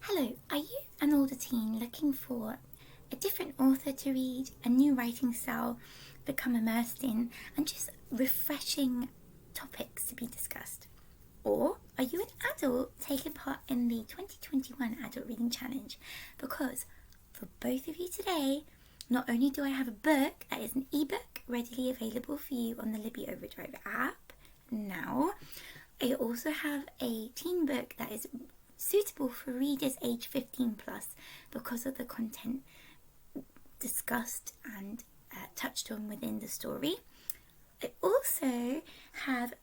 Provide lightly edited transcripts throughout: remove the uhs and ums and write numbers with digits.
Hello, are you an older teen looking for a different author to read, a new writing style become immersed in, and just refreshing topics to be discussed? Or are you an adult taking part in the 2021 Adult Reading Challenge? Because for both of you today, not only do I have a book that is an ebook readily available for you on the Libby Overdrive app now, I also have a teen book that is suitable for readers age 15 plus because of the content discussed and touched on within the story. I also have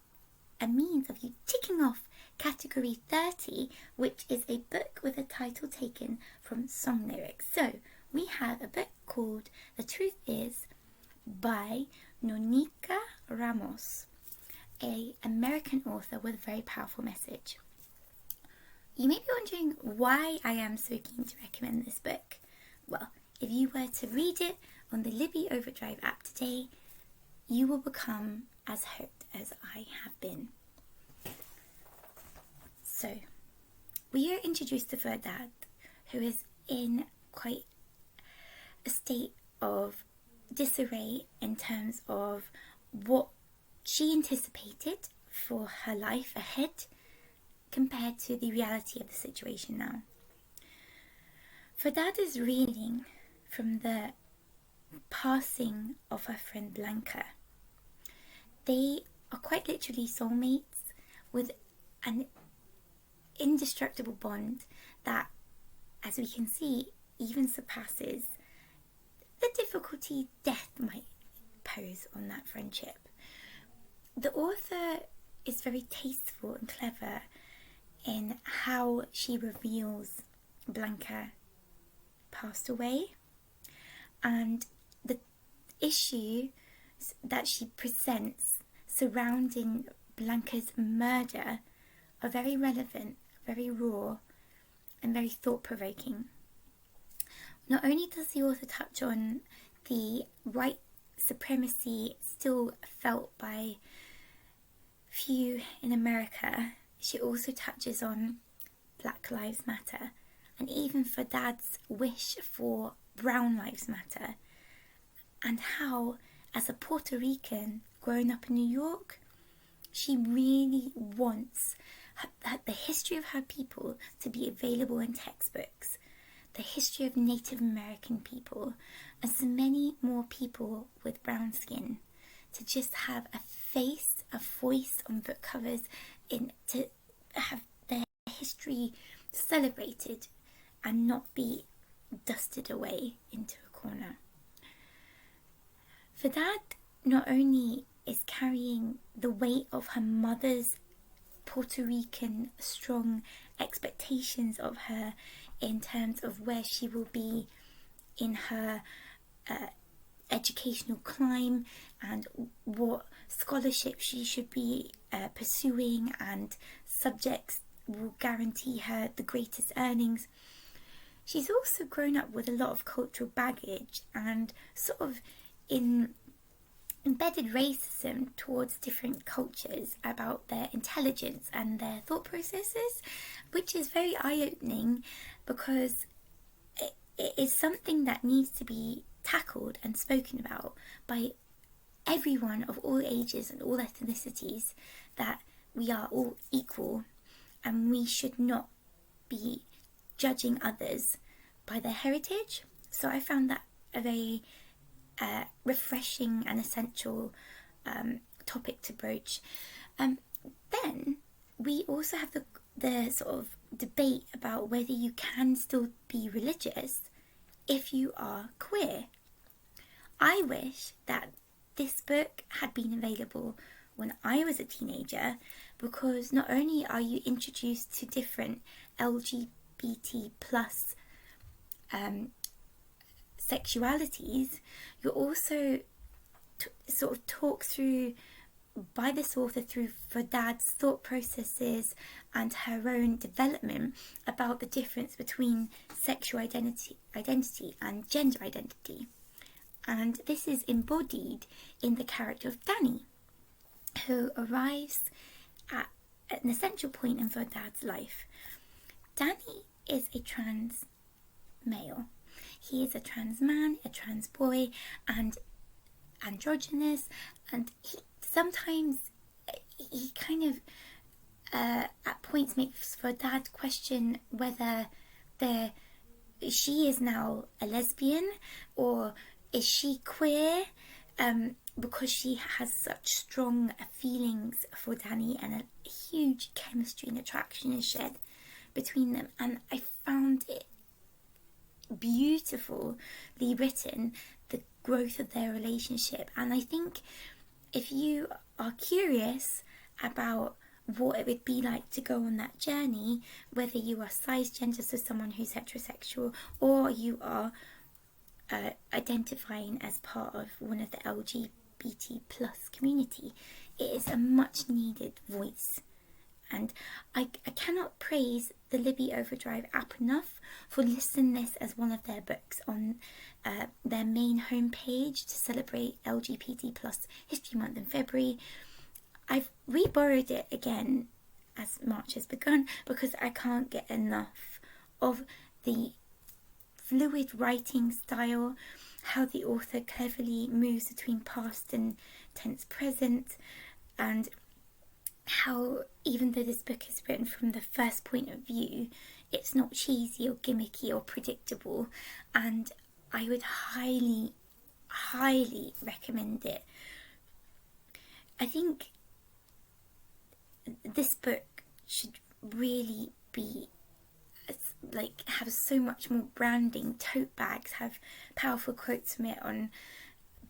a means of you ticking off category 30, which is a book with a title taken from song lyrics. So we have a book called The Truth Is by NoNieqa Ramos, an American author with a very powerful message. You may be wondering why I am so keen to recommend this book. Well, if you were to read it on the Libby Overdrive app today, you will become as hooked as I have been. So, we are introduced to Verdad, who is in quite a state of disarray in terms of what she anticipated for her life ahead compared to the reality of the situation now. Verdad is reeling from the passing of her friend Blanca. They are quite literally soulmates with an indestructible bond that, as we can see, even surpasses the difficulty death might pose on that friendship. The author is very tasteful and clever in how she reveals Blanca passed away, and the issues that she presents surrounding Blanca's murder are very relevant, very raw, and very thought-provoking. Not only does the author touch on the white supremacy still felt by few in America, she also touches on Black Lives Matter, and even Verdad's wish for Brown Lives Matter, and how, as a Puerto Rican growing up in New York, she really wants the history of her people to be available in textbooks, the history of Native American people, and so many more people with brown skin, to just have a face, a voice on book covers, to have their history celebrated and not be dusted away into a corner. Verdad not only is carrying the weight of her mother's Puerto Rican strong expectations of her in terms of where she will be in her educational climb and what scholarship she should be pursuing and subjects will guarantee her the greatest earnings. She's also grown up with a lot of cultural baggage and sort of embedded racism towards different cultures about their intelligence and their thought processes, which is very eye-opening because it is something that needs to be tackled and spoken about by everyone of all ages and all ethnicities, that we are all equal and we should not be judging others by their heritage. So I found that a very refreshing and essential topic to broach. Then we also have the sort of debate about whether you can still be religious if you are queer. I wish that this book had been available when I was a teenager, because not only are you introduced to different LGBT plus sexualities, you're also sort of talked through by this author through Verdad's thought processes and her own development about the difference between sexual identity and gender identity. And this is embodied in the character of Danny, who arrives at an essential point in Verdad's life. Danny is a trans male. He is a trans man, a trans boy, and androgynous, and sometimes he kind of at points makes Verdad question whether she is now a lesbian or is she queer, because she has such strong feelings for Danny and a huge chemistry and attraction is shared between them. And I found it beautifully written, the growth of their relationship. And I think if you are curious about what it would be like to go on that journey, whether you are cisgender, so someone who's heterosexual, or you are identifying as part of one of the LGBT plus community, it is a much needed voice. And I cannot praise the Libby Overdrive app enough for listing this as one of their books on their main homepage to celebrate LGBT plus History Month in February. I've re-borrowed it again as March has begun because I can't get enough of the fluid writing style, how the author cleverly moves between past and tense present, and how even though this book is written from the first point of view, it's not cheesy or gimmicky or predictable, and I would highly recommend it. I think this book should really be have so much more branding. Tote bags have powerful quotes from it on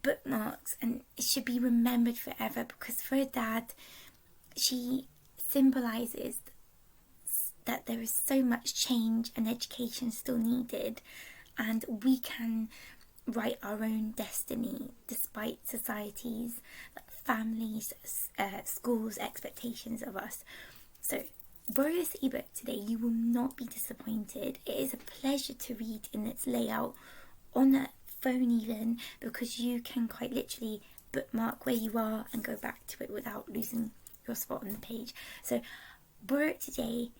bookmarks, and it should be remembered forever because Verdad, she symbolises that there is so much change and education still needed, and we can write our own destiny despite society's, families, schools' expectations of us. So borrow this ebook today. You will not be disappointed. It is a pleasure to read in its layout on a phone even, because you can quite literally bookmark where you are and go back to it without losing your spot on the page. So borrow it today.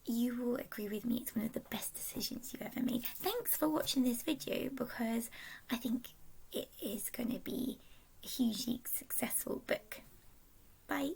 You will agree with me, it's one of the best decisions you've ever made. Thanks for watching this video, because I think it is going to be a hugely successful book. Bye.